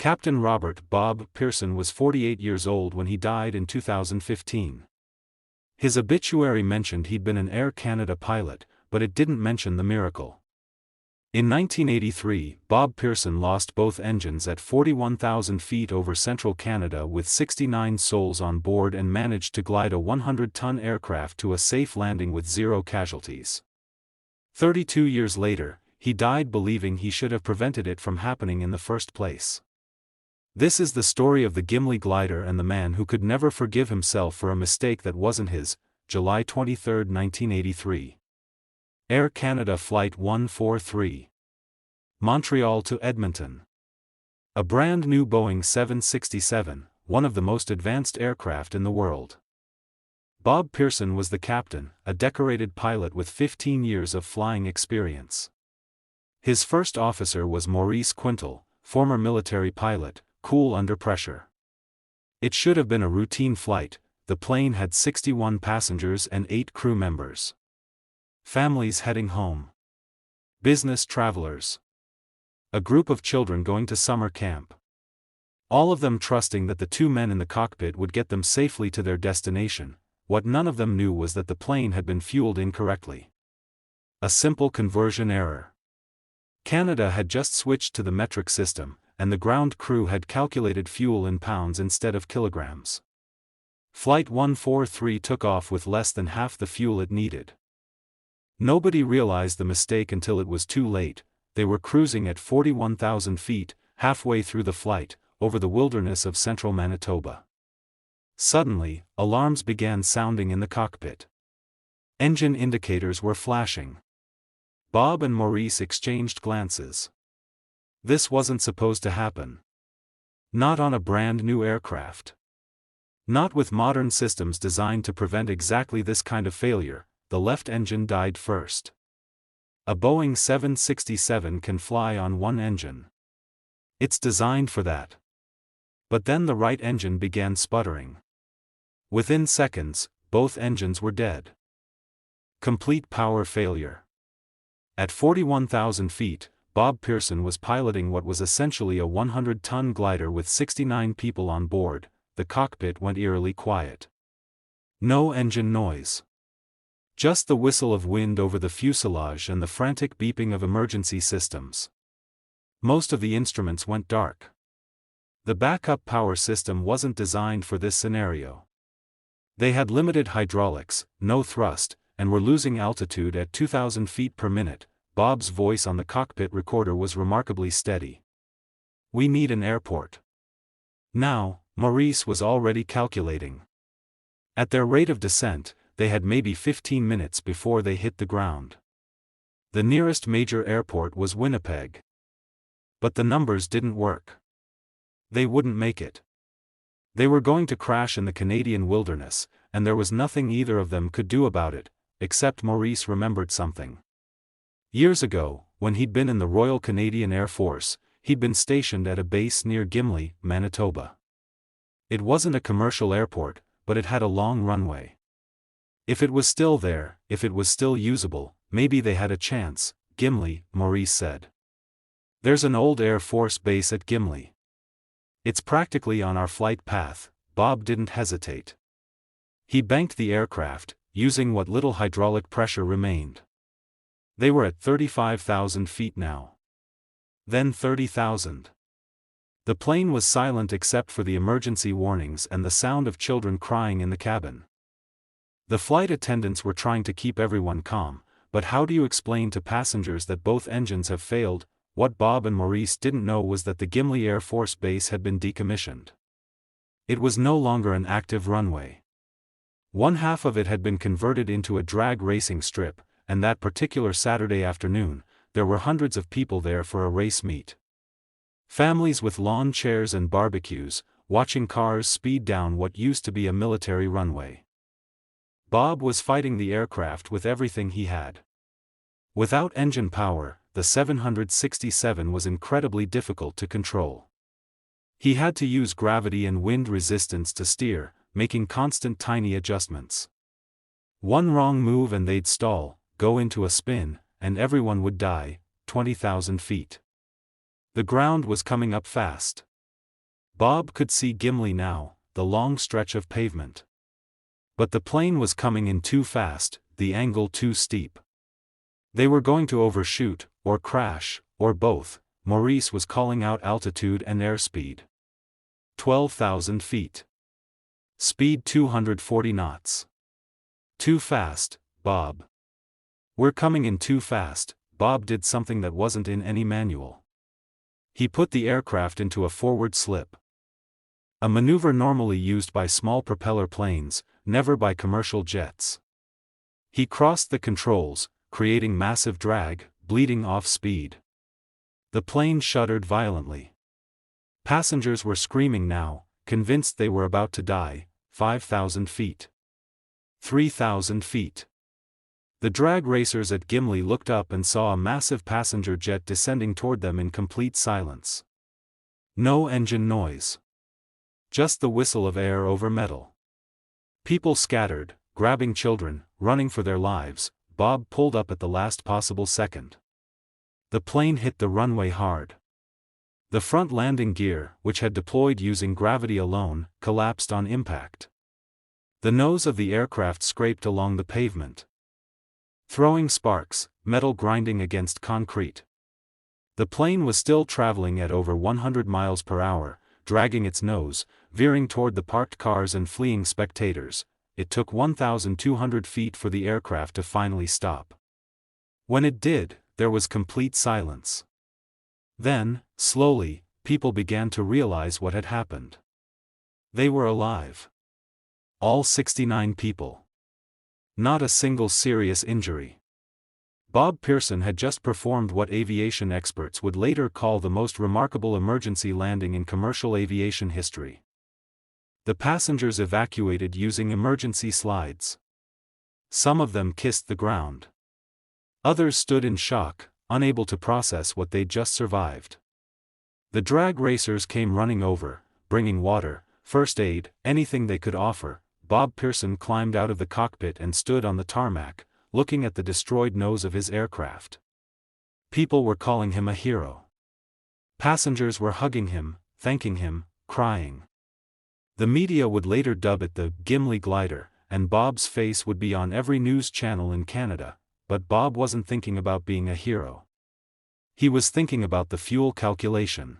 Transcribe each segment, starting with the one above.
Captain Robert "Bob" Pearson was 48 years old when he died in 2015. His obituary mentioned he'd been an Air Canada pilot, but it didn't mention the miracle. In 1983, Bob Pearson lost both engines at 41,000 feet over central Canada with 69 souls on board and managed to glide a 100-ton aircraft to a safe landing with 0 casualties. 32 years later, he died believing he should have prevented it from happening in the first place. This is the story of the Gimli glider and the man who could never forgive himself for a mistake that wasn't his. July 23, 1983. Air Canada Flight 143. Montreal to Edmonton. A brand new Boeing 767, one of the most advanced aircraft in the world. Bob Pearson was the captain, a decorated pilot with 15 years of flying experience. His first officer was Maurice Quintal, former military pilot, cool under pressure. It should have been a routine flight. The plane had 61 passengers and 8 crew members. Families heading home. Business travelers. A group of children going to summer camp. All of them trusting that the 2 men in the cockpit would get them safely to their destination. What none of them knew was that the plane had been fueled incorrectly. A simple conversion error. Canada had just switched to the metric system, and the ground crew had calculated fuel in pounds instead of kilograms. Flight 143 took off with less than half the fuel it needed. Nobody realized the mistake until it was too late. They were cruising at 41,000 feet, halfway through the flight, over the wilderness of central Manitoba. Suddenly, alarms began sounding in the cockpit. Engine indicators were flashing. Bob and Maurice exchanged glances. This wasn't supposed to happen. Not on a brand new aircraft. Not with modern systems designed to prevent exactly this kind of failure. The left engine died first. A Boeing 767 can fly on one engine. It's designed for that. But then the right engine began sputtering. Within seconds, both engines were dead. Complete power failure. At 41,000 feet, Bob Pearson was piloting what was essentially a 100-ton glider with 69 people on board. The cockpit went eerily quiet. No engine noise. Just the whistle of wind over the fuselage and the frantic beeping of emergency systems. Most of the instruments went dark. The backup power system wasn't designed for this scenario. They had limited hydraulics, no thrust, and were losing altitude at 2,000 feet per minute. Bob's voice on the cockpit recorder was remarkably steady. "We need an airport." Now, Maurice was already calculating. At their rate of descent, they had maybe 15 minutes before they hit the ground. The nearest major airport was Winnipeg. But the numbers didn't work. They wouldn't make it. They were going to crash in the Canadian wilderness, and there was nothing either of them could do about it, except Maurice remembered something. Years ago, when he'd been in the Royal Canadian Air Force, he'd been stationed at a base near Gimli, Manitoba. It wasn't a commercial airport, but it had a long runway. If it was still there, if it was still usable, maybe they had a chance. Gimli, Maurice said. "There's an old Air Force base at Gimli. It's practically on our flight path." Bob didn't hesitate. He banked the aircraft, using what little hydraulic pressure remained. They were at 35,000 feet now. Then 30,000. The plane was silent except for the emergency warnings and the sound of children crying in the cabin. The flight attendants were trying to keep everyone calm, but how do you explain to passengers that both engines have failed? What Bob and Maurice didn't know was that the Gimli Air Force Base had been decommissioned. It was no longer an active runway. One half of it had been converted into a drag racing strip, and that particular Saturday afternoon, there were hundreds of people there for a race meet. Families with lawn chairs and barbecues, watching cars speed down what used to be a military runway. Bob was fighting the aircraft with everything he had. Without engine power, the 767 was incredibly difficult to control. He had to use gravity and wind resistance to steer, making constant tiny adjustments. One wrong move and they'd stall, go into a spin, and everyone would die. 20,000 feet. The ground was coming up fast. Bob could see Gimli now, the long stretch of pavement. But the plane was coming in too fast, the angle too steep. They were going to overshoot, or crash, or both. Maurice was calling out altitude and airspeed. 12,000 feet. Speed 240 knots. Too fast, Bob. We're coming in too fast. Bob did something that wasn't in any manual. He put the aircraft into a forward slip. A maneuver normally used by small propeller planes, never by commercial jets. He crossed the controls, creating massive drag, bleeding off speed. The plane shuddered violently. Passengers were screaming now, convinced they were about to die. 5,000 feet. 3,000 feet. The drag racers at Gimli looked up and saw a massive passenger jet descending toward them in complete silence. No engine noise. Just the whistle of air over metal. People scattered, grabbing children, running for their lives. Bob pulled up at the last possible second. The plane hit the runway hard. The front landing gear, which had deployed using gravity alone, collapsed on impact. The nose of the aircraft scraped along the pavement, throwing sparks, metal grinding against concrete. The plane was still traveling at over 100 miles per hour, dragging its nose, veering toward the parked cars and fleeing spectators. It took 1,200 feet for the aircraft to finally stop. When it did, there was complete silence. Then, slowly, people began to realize what had happened. They were alive. All 69 people. Not a single serious injury. Bob Pearson had just performed what aviation experts would later call the most remarkable emergency landing in commercial aviation history. The passengers evacuated using emergency slides. Some of them kissed the ground. Others stood in shock, unable to process what they'd just survived. The drag racers came running over, bringing water, first aid, anything they could offer. Bob Pearson climbed out of the cockpit and stood on the tarmac, looking at the destroyed nose of his aircraft. People were calling him a hero. Passengers were hugging him, thanking him, crying. The media would later dub it the Gimli glider, and Bob's face would be on every news channel in Canada. But Bob wasn't thinking about being a hero. He was thinking about the fuel calculation.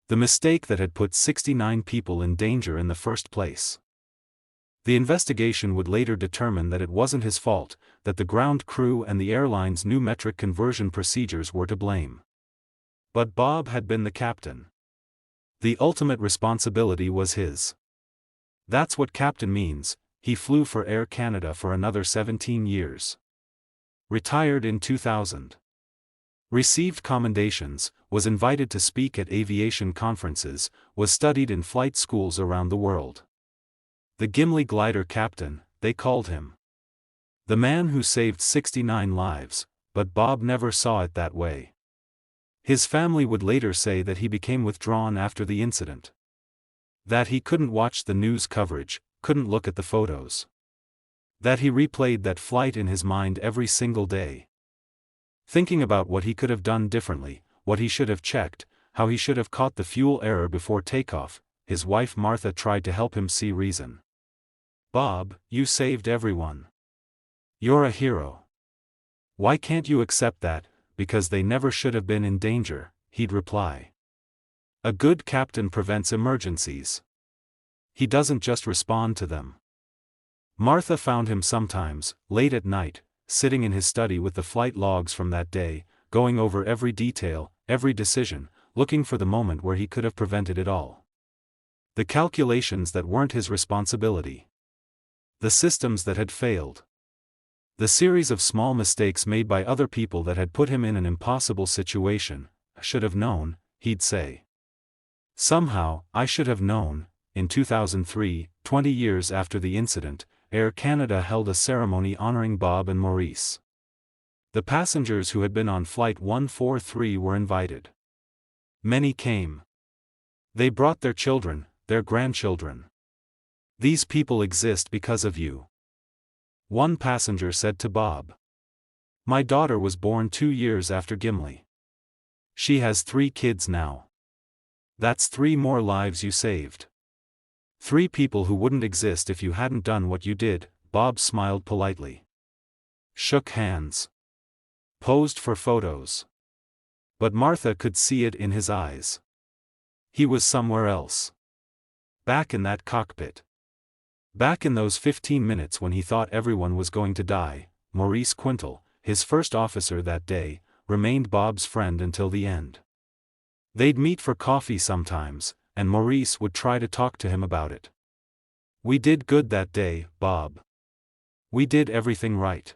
The mistake that had put 69 people in danger in the first place. The investigation would later determine that it wasn't his fault, that the ground crew and the airline's new metric conversion procedures were to blame. But Bob had been the captain. The ultimate responsibility was his. That's what captain means. He flew for Air Canada for another 17 years. Retired in 2000. Received commendations, was invited to speak at aviation conferences, was studied in flight schools around the world. The Gimli glider captain, they called him. The man who saved 69 lives, but Bob never saw it that way. His family would later say that he became withdrawn after the incident. That he couldn't watch the news coverage, couldn't look at the photos. That he replayed that flight in his mind every single day. Thinking about what he could have done differently, what he should have checked, how he should have caught the fuel error before takeoff. His wife Martha tried to help him see reason. Bob, you saved everyone. You're a hero. Why can't you accept that? Because they never should have been in danger, he'd reply. A good captain prevents emergencies. He doesn't just respond to them. Martha found him sometimes, late at night, sitting in his study with the flight logs from that day, going over every detail, every decision, looking for the moment where he could have prevented it all. The calculations that weren't his responsibility. The systems that had failed. The series of small mistakes made by other people that had put him in an impossible situation. I should have known, he'd say. Somehow, I should have known. In 2003, 20 years after the incident, Air Canada held a ceremony honoring Bob and Maurice. The passengers who had been on Flight 143 were invited. Many came. They brought their children, their grandchildren. These people exist because of you. One passenger said to Bob. My daughter was born 2 years after Gimli. She has 3 kids now. That's 3 more lives you saved. 3 people who wouldn't exist if you hadn't done what you did. Bob smiled politely. Shook hands. Posed for photos. But Martha could see it in his eyes. He was somewhere else. Back in that cockpit. Back in those 15 minutes when he thought everyone was going to die. Maurice Quintal, his first officer that day, remained Bob's friend until the end. They'd meet for coffee sometimes, and Maurice would try to talk to him about it. We did good that day, Bob. We did everything right.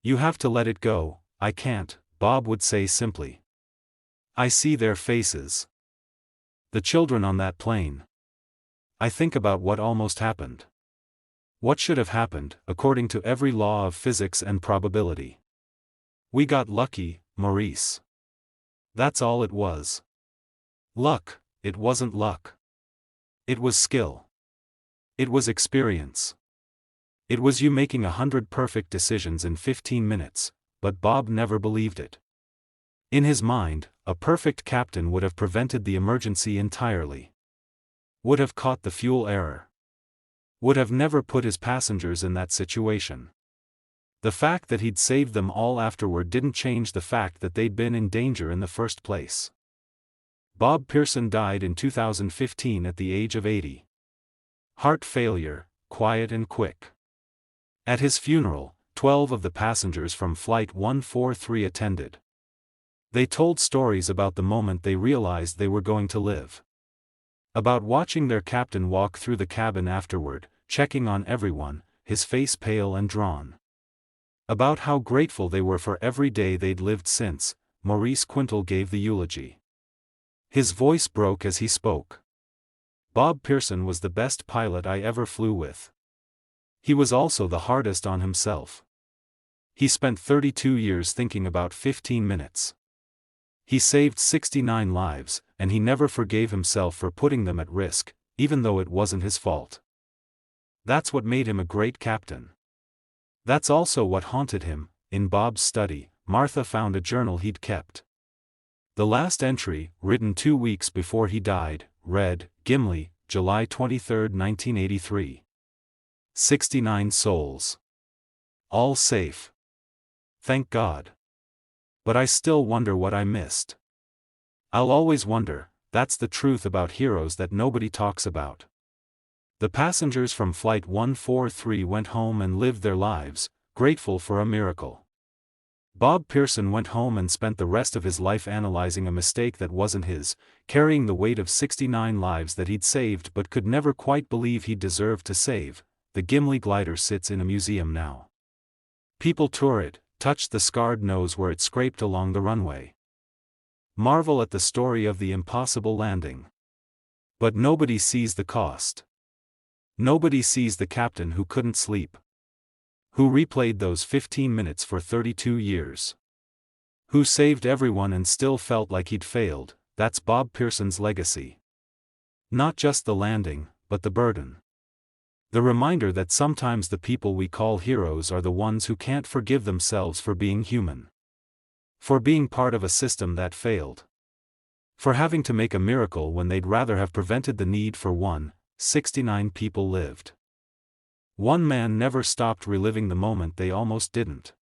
You have to let it go. I can't, Bob would say simply. I see their faces. The children on that plane. I think about what almost happened. What should have happened, according to every law of physics and probability. We got lucky, Maurice. That's all it was. Luck. It wasn't luck. It was skill. It was experience. It was you making 100 perfect decisions in 15 minutes, but Bob never believed it. In his mind, a perfect captain would have prevented the emergency entirely. Would have caught the fuel error. Would have never put his passengers in that situation. The fact that he'd saved them all afterward didn't change the fact that they'd been in danger in the first place. Bob Pearson died in 2015 at the age of 80. Heart failure, quiet and quick. At his funeral, 12 of the passengers from Flight 143 attended. They told stories about the moment they realized they were going to live. About watching their captain walk through the cabin afterward, checking on everyone, his face pale and drawn. About how grateful they were for every day they'd lived since. Maurice Quintal gave the eulogy. His voice broke as he spoke. Bob Pearson was the best pilot I ever flew with. He was also the hardest on himself. He spent 32 years thinking about 15 minutes. He saved 69 lives, and he never forgave himself for putting them at risk, even though it wasn't his fault. That's what made him a great captain. That's also what haunted him. In Bob's study, Martha found a journal he'd kept. The last entry, written 2 weeks before he died, read, Gimli, July 23, 1983. 69 souls. All safe. Thank God. But I still wonder what I missed. I'll always wonder. That's the truth about heroes that nobody talks about. The passengers from Flight 143 went home and lived their lives, grateful for a miracle. Bob Pearson went home and spent the rest of his life analyzing a mistake that wasn't his, carrying the weight of 69 lives that he'd saved but could never quite believe he deserved to save. The Gimli glider sits in a museum now. People tour it, touch the scarred nose where it scraped along the runway. Marvel at the story of the impossible landing. But nobody sees the cost. Nobody sees the captain who couldn't sleep. Who replayed those 15 minutes for 32 years. Who saved everyone and still felt like he'd failed. That's Bob Pearson's legacy. Not just the landing, but the burden. The reminder that sometimes the people we call heroes are the ones who can't forgive themselves for being human. For being part of a system that failed. For having to make a miracle when they'd rather have prevented the need for one. 69 people lived. One man never stopped reliving the moment they almost didn't.